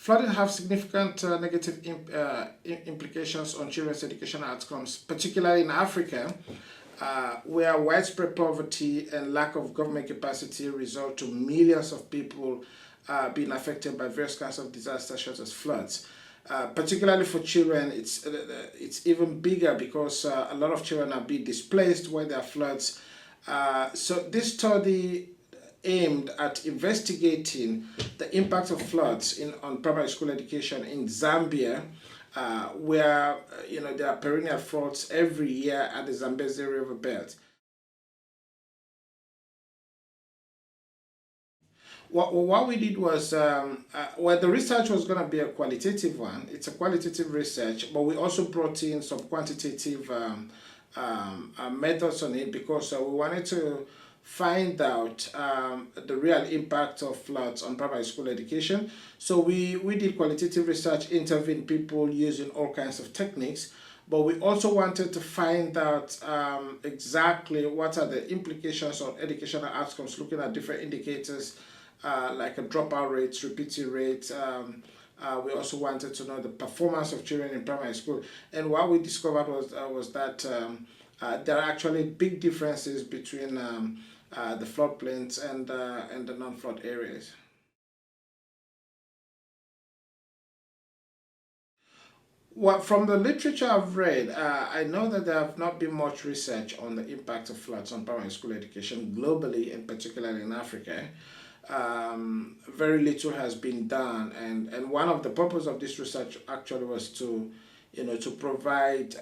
Flooding have significant negative implications on children's educational outcomes, particularly in Africa, where widespread poverty and lack of government capacity result to millions of people being affected by various kinds of disasters such as floods. Particularly for children, it's even bigger because a lot of children are being displaced when there are floods. So this study aimed at investigating the impact of floods on primary school education in Zambia, where there are perennial floods every year at the Zambezi River belt. What we did was, well, the research was going to be a qualitative one. It's a qualitative research, but we also brought in some quantitative methods on it because we wanted to find out the real impact of floods on primary school education. So we did qualitative research, interviewing people using all kinds of techniques, but we also wanted to find out exactly what are the implications on educational outcomes, looking at different indicators like a dropout rates, repeating rates. We also wanted to know the performance of children in primary school. And what we discovered was that there are actually big differences between the floodplains and the non-flood areas. Well, from the literature I've read, I know that there have not been much research on the impact of floods on primary school education globally, and particularly in Africa. Very little has been done, and one of the purpose of this research actually was to to provide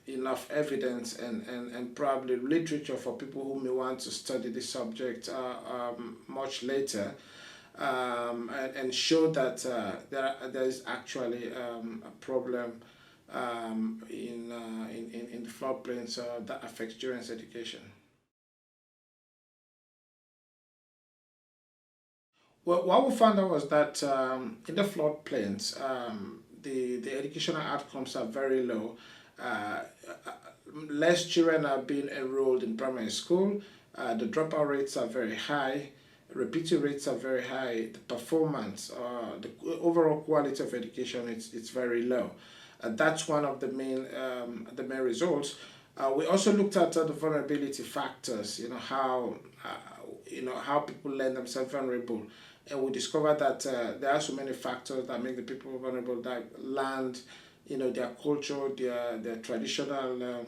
enough evidence and probably literature for people who may want to study this subject much later, and show that there is actually a problem in the floodplains that affects children's education. Well, what we found out was that in the floodplains, the educational outcomes are very low. Uh, Less children are being enrolled in primary school. The dropout rates are very high. Repeating rates are very high. The performance, the overall quality of education, it's very low. That's one of the main results. We also looked at the vulnerability factors. How people land themselves vulnerable, and we discovered that there are so many factors that make the people vulnerable, that land, their culture, their traditional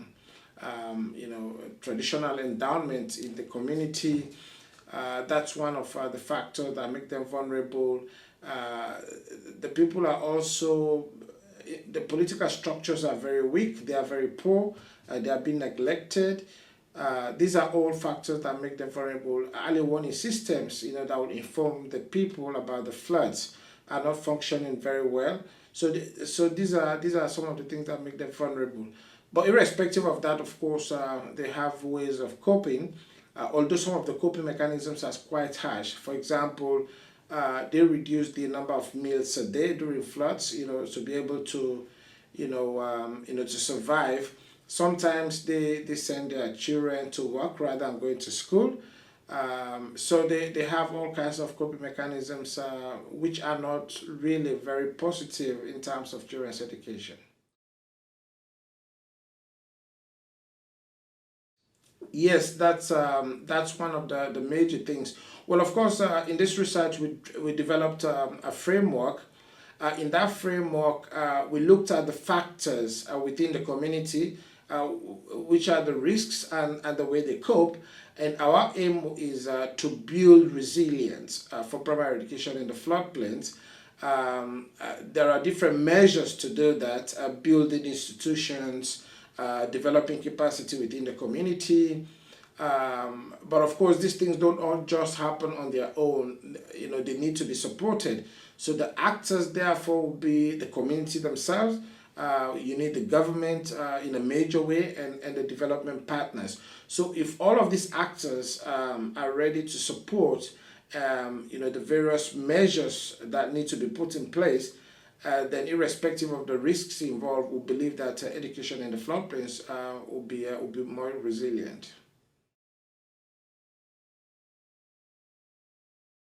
traditional endowment in the community. That's one of the factors that make them vulnerable. uh, the people are also, the political structures are very weak, they are very poor, they are being neglected. These are all factors that make them vulnerable. Early warning systems, that will inform the people about the floods, are not functioning very well. So these are some of the things that make them vulnerable. But irrespective of that, of course, they have ways of coping. Although some of the coping mechanisms are quite harsh. For example, they reduce the number of meals a day during floods, to be able to, to survive. Sometimes they send their children to work rather than going to school. So they have all kinds of coping mechanisms which are not really very positive in terms of children's education. Yes, that's one of the major things. Well, of course, in this research, we developed a framework. In that framework, we looked at the factors within the community, which are the risks and the way they cope. And our aim is to build resilience for primary education in the floodplains. There are different measures to do that, building institutions, developing capacity within the community. But of course, these things don't all just happen on their own. They need to be supported. So the actors, therefore, will be the community themselves. You need the government in a major way, and the development partners. So if all of these actors are ready to support, the various measures that need to be put in place, then irrespective of the risks involved, we believe that education in the floodplains will be more resilient.